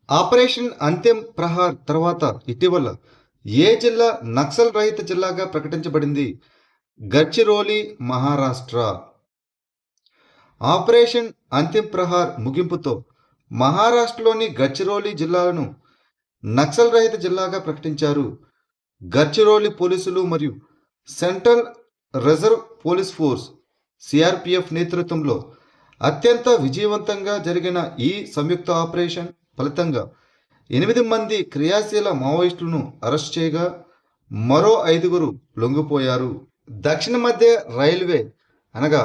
Operation Antim Prahar తర్వాత ఇటీవల ఏ జిల్లా నక్సల్ రహిత జిల్లాగా ప్రకటించబడింది? గడ్చిరోలి, మహారాష్ట్ర. ఆపరేషన్ అంతిమ్ ప్రహార్ ముగింపుతో మహారాష్ట్రలోని గడ్చిరోలి జిల్లాను నక్సల్ రహిత జిల్లాగా ప్రకటించారు. గడ్చిరోలి పోలీసులు మరియు central reserve police force CRPF నేతృత్వంలో అత్యంత విజయవంతంగా జరిగిన ఈ సంయుక్త ఆపరేషన్ ఫలితంగా 8 మంది క్రియాశీల మావోయిస్టులను అరెస్ట్ చేయగా మరో 5గురు లొంగిపోయారు. దక్షిణ మధ్య రైల్వే అనగా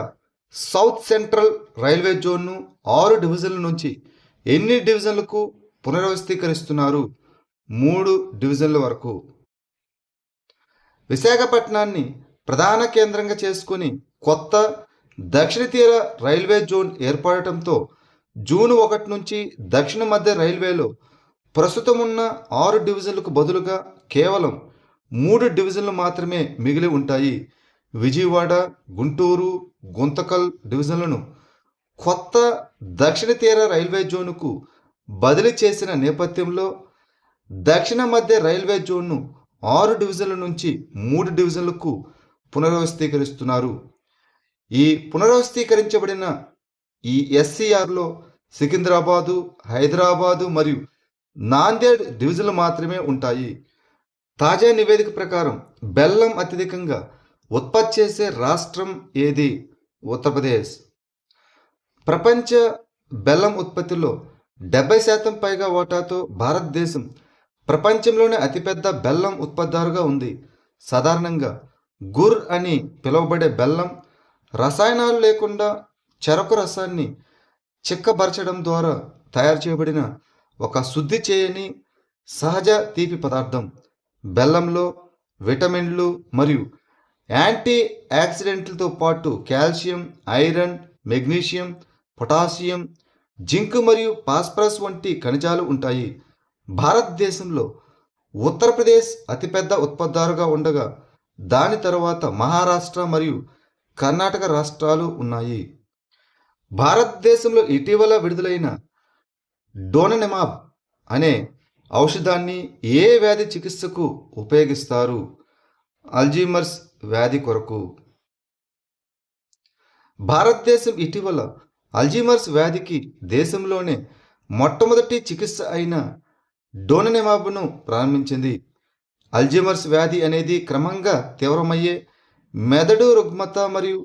సౌత్ సెంట్రల్ రైల్వే జోన్ను 6 డివిజన్ల నుంచి ఎన్ని డివిజన్లకు పునర్వ్యవస్థీకరిస్తున్నారు? 3 డివిజన్ల వరకు. విశాఖపట్నాన్ని ప్రధాన కేంద్రంగా చేసుకుని కొత్త దక్షిణ తీర రైల్వే జోన్ ఏర్పడటంతో జూన్ 1 నుంచి దక్షిణ మధ్య రైల్వేలో ప్రస్తుతం ఉన్న 6 డివిజన్లకు బదులుగా కేవలం 3 డివిజన్లు మాత్రమే మిగిలి ఉంటాయి. విజయవాడ, గుంటూరు, గుంతకల్ డివిజన్లను కొత్త దక్షిణ తీర రైల్వే జోన్కు బదిలీ చేసిన నేపథ్యంలో దక్షిణ మధ్య రైల్వే జోన్ను 6 డివిజన్ల నుంచి 3 డివిజన్లకు పునర్వ్యవస్థీకరిస్తున్నారు. ఈ పునర్వ్యవస్థీకరించబడిన ఈ ఎస్సీఆర్లో సికింద్రాబాదు, హైదరాబాదు మరియు నాందేడ్ డివిజన్లు మాత్రమే ఉంటాయి. తాజా నివేదిక ప్రకారం బెల్లం అత్యధికంగా ఉత్పత్తి చేసే రాష్ట్రం ఏది? ఉత్తరప్రదేశ్. ప్రపంచ బెల్లం ఉత్పత్తిలో 70% పైగా వాటాతో భారతదేశం ప్రపంచంలోనే అతిపెద్ద బెల్లం ఉత్పత్తిదారుగా ఉంది. సాధారణంగా గుర్ అని పిలువబడే బెల్లం రసాయనాలు లేకుండా చెరకు రసాన్ని చిక్కబరచడం ద్వారా తయారు చేయబడిన ఒక శుద్ధి చేయని సహజ తీపి పదార్థం. బెల్లంలో విటమిన్లు మరియు యాంటీ ఆక్సిడెంట్లతో పాటు calcium, iron, magnesium, potassium, zinc మరియు ఫాస్ఫరస్ వంటి ఖనిజాలు ఉంటాయి. భారతదేశంలో ఉత్తరప్రదేశ్ అతిపెద్ద ఉత్పత్తిదారుగా ఉండగా దాని తర్వాత మహారాష్ట్ర మరియు కర్ణాటక రాష్ట్రాలు ఉన్నాయి. భారతదేశంలో ఇటీవల విడుదలైన డోననెమాబ్ అనే ఔషధాన్ని ఏ వ్యాధి చికిత్సకు ఉపయోగిస్తారు? అల్జీమర్స్ వ్యాధి కొరకు. భారతదేశం ఇటీవల అల్జీమర్స్ వ్యాధికి దేశంలోనే మొట్టమొదటి చికిత్స అయిన డోననెమాబ్ను ప్రారంభించింది. అల్జీమర్స్ వ్యాధి అనేది క్రమంగా తీవ్రమయ్యే మెదడు రుగ్మత మరియు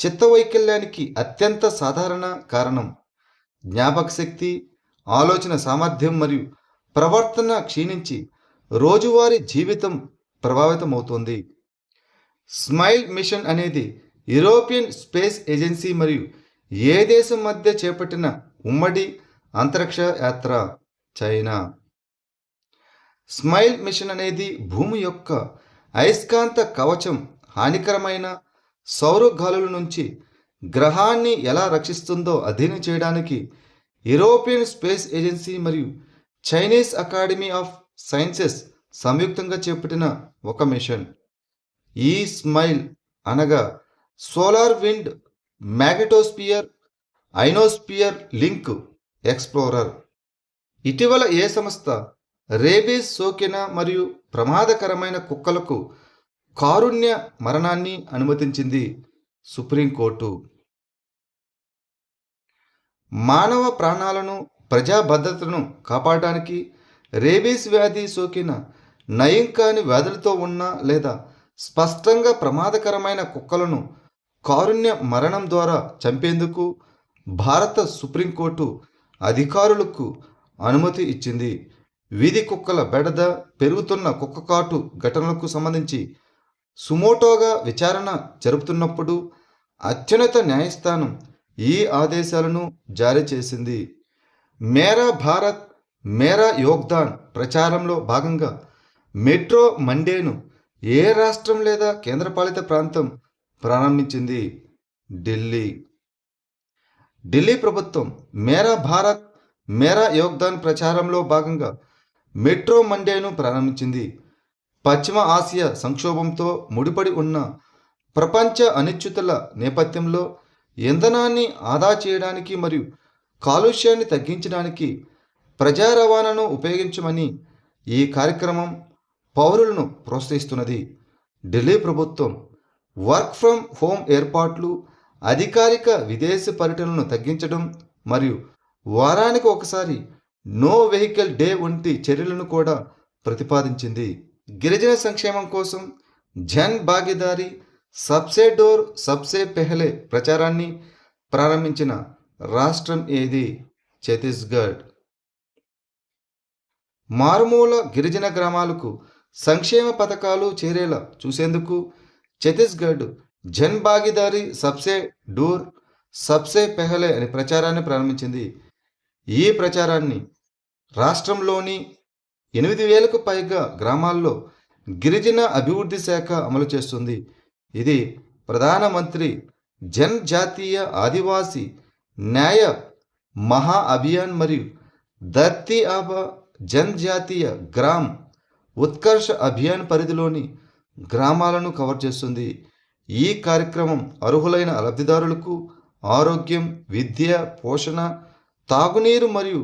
చిత్తవైకల్యానికి అత్యంత సాధారణ కారణం. జ్ఞాపక శక్తి, ఆలోచన సామర్థ్యం మరియు ప్రవర్తన క్షీణించి రోజువారీ జీవితం ప్రభావితమవుతోంది. స్మైల్ మిషన్ అనేది యూరోపియన్ స్పేస్ ఏజెన్సీ మరియు ఏ దేశం మధ్య చేపట్టిన ఉమ్మడి అంతరిక్ష యాత్ర? చైనా. స్మైల్ మిషన్ అనేది భూమి యొక్క అయస్కాంత కవచం హానికరమైన సౌర గాలుల నుంచి గ్రహాన్ని ఎలా రక్షిస్తుందో అధ్యయనం చేయడానికి యూరోపియన్ స్పేస్ ఏజెన్సీ మరియు చైనీస్ అకాడమీ ఆఫ్ సైన్సెస్ సంయుక్తంగా చేపట్టిన ఒక మిషన్. ఈ స్మైల్ అనగా solar wind magnetosphere ionosphere link explorer. ఇటీవల ఏ సంస్థ రేబీస్ సోకిన మరియు ప్రమాదకరమైన కుక్కలకు కారుణ్య మరణాన్ని అనుమతించింది? సుప్రీంకోర్టు. మానవ ప్రాణాలను, ప్రజా భద్రతను కాపాడటానికి రేబీస్ వ్యాధి సోకిన నయం కాని వ్యాధులతో ఉన్న లేదా స్పష్టంగా ప్రమాదకరమైన కుక్కలను కారుణ్య మరణం ద్వారా చంపేందుకు భారత సుప్రీంకోర్టు అధికారులకు అనుమతి ఇచ్చింది. వీధి కుక్కల బెడద, పెరుగుతున్న కుక్కకాటు ఘటనలకు సంబంధించి సుమోటోగా విచారణ జరుపుతున్నప్పుడు అత్యున్నత న్యాయస్థానం ఈ ఆదేశాలను జారీ చేసింది. మేరా భారత్ మేరా యోగ్దాన్ ప్రచారంలో భాగంగా మెట్రో మండేను ఏ రాష్ట్రం లేదా కేంద్రపాలిత ప్రాంతం ప్రారంభించింది? ఢిల్లీ. ఢిల్లీ ప్రభుత్వం మేరా భారత్ మేరా యోగ్దాన్ ప్రచారంలో భాగంగా మెట్రో మండేను ప్రారంభించింది. పశ్చిమ ఆసియా సంక్షోభంతో ముడిపడి ఉన్న ప్రపంచ అనిశ్చితుల నేపథ్యంలో ఇంధనాన్ని ఆదా చేయడానికి మరియు కాలుష్యాన్ని తగ్గించడానికి ప్రజా రవాణాను ఉపయోగించమని ఈ కార్యక్రమం పౌరులను ప్రోత్సహిస్తున్నది. ఢిల్లీ ప్రభుత్వం వర్క్ ఫ్రమ్ హోమ్ ఏర్పాట్లు, అధికారిక విదేశీ పర్యటనలను తగ్గించడం మరియు వారానికి ఒకసారి నో వెహికల్ డే వంటి చర్యలను కూడా ప్రతిపాదించింది. గిరిజన సంక్షేమం కోసం జన్ భాగీదారీ సబ్సే డోర్ సబ్సే పెహలే ప్రచారాన్ని ప్రారంభించిన రాష్ట్రం ఏది? ఛత్తీస్గఢ్. మారుమూల గిరిజన గ్రామాలకు సంక్షేమ పథకాలు చేరేలా చూసేందుకు ఛత్తీస్గఢ్ జన్ భాగీదారీ సబ్సే డూర్ సబ్సే పెహలే అనే ప్రచారాన్ని ప్రారంభించింది. ఈ ప్రచారాన్ని రాష్ట్రంలోని 8,000కు పైగా గ్రామాల్లో గిరిజన అభివృద్ధి శాఖ అమలు చేస్తుంది. ఇది ప్రధానమంత్రి జన్ జాతీయ ఆదివాసీ న్యాయ మహా అభియాన్ మరియు ధర్తీ ఆబా జనజాతీయ గ్రామ్ ఉత్కర్ష అభియాన్ పరిధిలోని గ్రామాలను కవర్ చేస్తుంది. ఈ కార్యక్రమం అర్హులైన లబ్ధిదారులకు ఆరోగ్యం, విద్య, పోషణ, తాగునీరు మరియు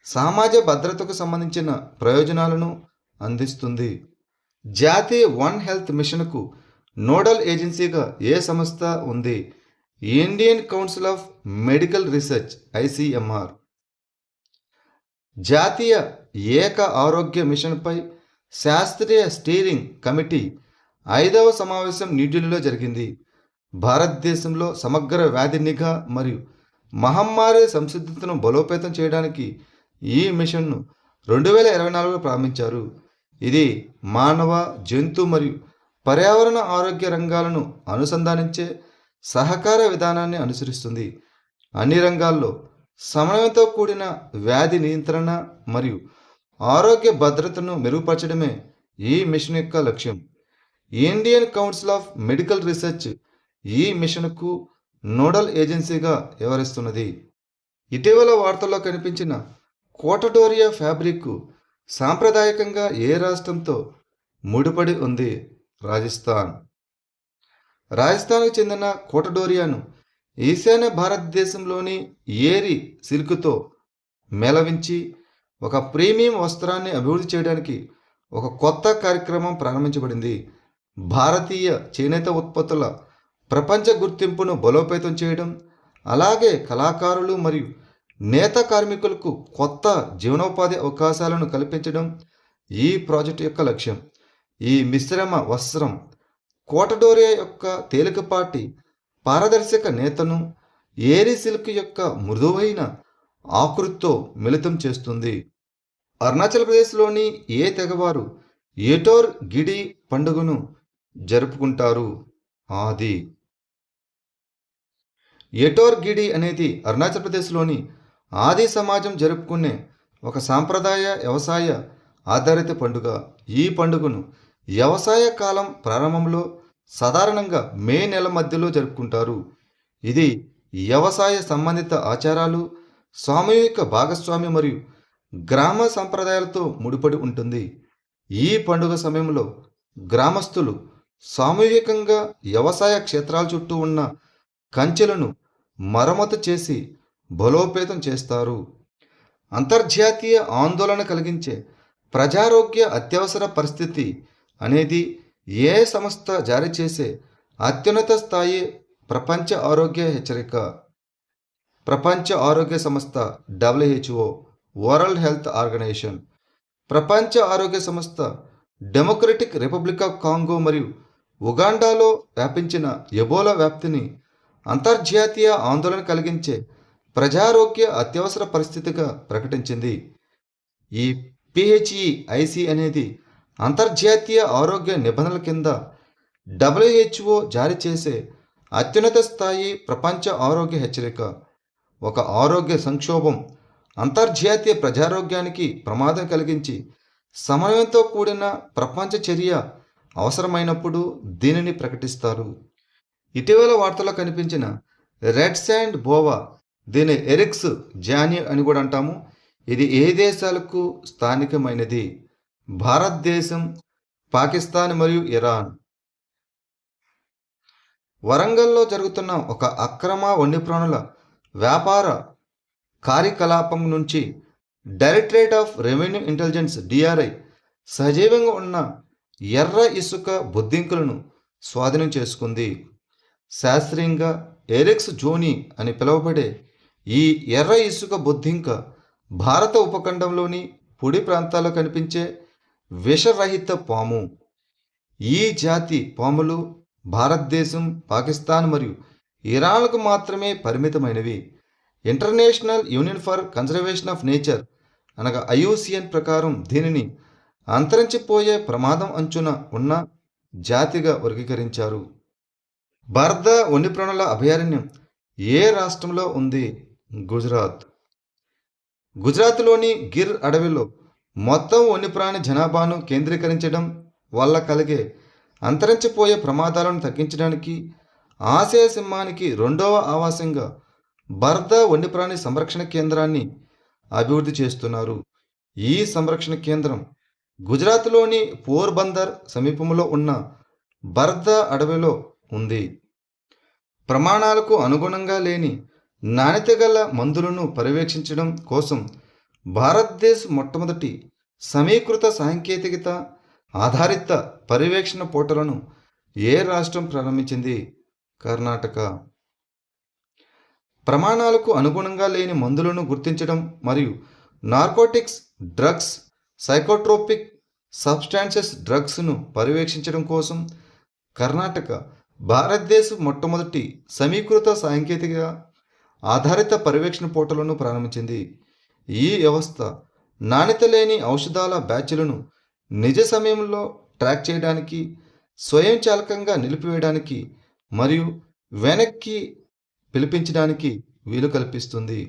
సమాజ భద్రతకు సంబంధించిన ప్రయోజనాలను అందిస్తుంది. జాతీయ వన్ హెల్త్ మిషన్కు నోడల్ ఏజెన్సీగా ఏ సంస్థ ఉంది? Indian council of medical research ICMR. జాతీయ ఏక ఆరోగ్య మిషన్పై శాస్త్రీయ స్టీరింగ్ కమిటీ 5వ సమావేశం న్యూఢిల్లీలో జరిగింది. భారతదేశంలో సమగ్ర వ్యాధి నిఘా మరియు మహమ్మారి సంసిద్ధతను బలోపేతం చేయడానికి ఈ మిషన్ను 2024లో ప్రారంభించారు. ఇది మానవ, జంతు మరియు పర్యావరణ ఆరోగ్య రంగాలను అనుసంధానించే సహకార విధానాన్ని అనుసరిస్తుంది. అన్ని రంగాల్లో సమన్వయంతో కూడిన వ్యాధి నియంత్రణ మరియు ఆరోగ్య భద్రతను మెరుగుపరచడమే ఈ మిషన్ యొక్క లక్ష్యం. Indian council of medical research ఈ మిషన్కు నోడల్ ఏజెన్సీగా వ్యవహరిస్తున్నది. ఇటీవల వార్తల్లో కనిపించిన కోటడోరియా ఫ్యాబ్రిక్ సాంప్రదాయకంగా ఏ రాష్ట్రంతో ముడిపడి ఉంది? రాజస్థాన్. రాజస్థాన్కు చెందిన కోటడోరియాను ఈశాన్య భారతదేశంలోని ఏరి సిల్క్తో మేళవించి ఒక ప్రీమియం వస్త్రాన్ని అభివృద్ధి చేయడానికి ఒక కొత్త కార్యక్రమం ప్రారంభించబడింది. భారతీయ చేనేత ఉత్పత్తుల ప్రపంచ గుర్తింపును బలోపేతం చేయడం, అలాగే కళాకారులు మరియు నేత కార్మికులకు కొత్త జీవనోపాధి అవకాశాలను కల్పించడం ఈ ప్రాజెక్టు యొక్క లక్ష్యం. ఈ మిశ్రమ వస్త్రం కోటడోరియా యొక్క తేలికపాటి పారదర్శక నేతను ఏరి సిల్క్ యొక్క మృదువైన ఆకృతితో మిళితం చేస్తుంది. అరుణాచల్ ప్రదేశ్లోని ఏ తెగవారు ఏటోర్ గిడి పండుగను జరుపుకుంటారు? ఆది. ఏటోర్ గిడి అనేది అరుణాచల్ ప్రదేశ్లోని ఆది సమాజం జరుపుకునే ఒక సాంప్రదాయ వ్యవసాయ ఆధారిత పండుగ. ఈ పండుగను వ్యవసాయ కాలం ప్రారంభంలో సాధారణంగా మే నెల మధ్యలో జరుపుకుంటారు. ఇది వ్యవసాయ సంబంధిత ఆచారాలు, సామూహిక భాగస్వామ్యం మరియు గ్రామ సంప్రదాయాలతో ముడిపడి ఉంటుంది. ఈ పండుగ సమయంలో గ్రామస్తులు సామూహికంగా వ్యవసాయ క్షేత్రాల చుట్టూ ఉన్న కంచెలను మరమ్మతు చేసి బలోపేతం చేస్తారు. అంతర్జాతీయ ఆందోళన కలిగించే ప్రజారోగ్య అత్యవసర పరిస్థితి అనేది ఏ సంస్థ జారీ చేసే అత్యున్నత స్థాయి ప్రపంచ ఆరోగ్య హెచ్చరిక? ప్రపంచ ఆరోగ్య సంస్థ WHO, వరల్డ్ హెల్త్ ఆర్గనైజేషన్. ప్రపంచ ఆరోగ్య సంస్థ డెమోక్రటిక్ రిపబ్లిక్ ఆఫ్ కాంగో మరియు ఉగాండాలో వ్యాపించిన ఎబోలా వ్యాప్తిని అంతర్జాతీయ ఆందోళన కలిగించే ప్రజారోగ్య అత్యవసర పరిస్థితిగా ప్రకటించింది. ఈ PHEIC అనేది అంతర్జాతీయ ఆరోగ్య నిబంధనల కింద WHO జారీ చేసే అత్యున్నత స్థాయి ప్రపంచ ఆరోగ్య హెచ్చరిక. ఒక ఆరోగ్య సంక్షోభం అంతర్జాతీయ ప్రజారోగ్యానికి ప్రమాదం కలిగించి సమన్వయంతో కూడిన ప్రపంచ చర్య అవసరమైనప్పుడు దీనిని ప్రకటిస్తారు. ఇటీవల వార్తల్లో కనిపించిన రెడ్ శాండ్ బోవా, దీని ఎరిక్స్ జానీ అని కూడా అంటాము, ఇది ఏ దేశాలకు స్థానికమైనది? భారతదేశం, పాకిస్తాన్ మరియు ఇరాన్. వరంగల్లో జరుగుతున్న ఒక అక్రమ వన్యప్రాణుల వ్యాపార కార్యకలాపం నుంచి directorate of revenue intelligence DRI సజీవంగా ఉన్న ఎర్ర ఇసుక బొద్దింకలను స్వాధీనం చేసుకుంది. శాస్త్రీయంగా ఎరిక్స్ జోనీ అని పిలువబడే ఈ ఎర్ర ఇసుక బొద్దింక భారత ఉపఖండంలోని పొడి ప్రాంతాల్లో కనిపించే విషరహిత పాము. ఈ జాతి పాములు భారతదేశం, పాకిస్తాన్ మరియు ఇరాన్కు మాత్రమే పరిమితమైనవి. International union for conservation of nature అనగా ఐయుసిఎన్ ప్రకారం దీనిని అంతరించిపోయే ప్రమాదం అంచున ఉన్న జాతిగా వర్గీకరించారు. బర్దా వన్యప్రాణుల అభయారణ్యం ఏ రాష్ట్రంలో ఉంది? గుజరాత్. గుజరాత్లోని గిర్ అడవిలో మొత్తం వన్యప్రాణి జనాభాను కేంద్రీకరించడం వల్ల కలిగే అంతరించిపోయే ప్రమాదాలను తగ్గించడానికి ఆసియా సింహానికి రెండవ ఆవాసంగా బర్దా వన్యప్రాణి సంరక్షణ కేంద్రాన్ని అభివృద్ధి చేస్తున్నారు. ఈ సంరక్షణ కేంద్రం గుజరాత్లోని పోర్బందర్ సమీపంలో ఉన్న బర్దా అడవిలో ఉంది. ప్రమాణాలకు అనుగుణంగా లేని నాణ్యత గల మందులను పర్యవేక్షించడం కోసం భారతదేశ మొట్టమొదటి సమీకృత సాంకేతికత ఆధారిత పర్యవేక్షణ పోర్టల్ను ఏ రాష్ట్రం ప్రారంభించింది? కర్ణాటక. ప్రమాణాలకు అనుగుణంగా లేని మందులను గుర్తించడం మరియు నార్కోటిక్స్ డ్రగ్స్, సైకోట్రోపిక్ సబ్స్టాన్సెస్ డ్రగ్స్ను పర్యవేక్షించడం కోసం కర్ణాటక భారతదేశ మొట్టమొదటి సమీకృత సాంకేతిక ఆధారిత పర్యవేక్షణ పోర్టల్ను ప్రారంభించింది. ఈ వ్యవస్థ నాణ్యత లేని ఔషధాల బ్యాచ్లను నిజ సమయంలో ట్రాక్ చేయడానికి, స్వయంచాలకంగా నిలిపివేయడానికి మరియు వెనక్కి పిలిపించడానికి వీలు కల్పిస్తుంది.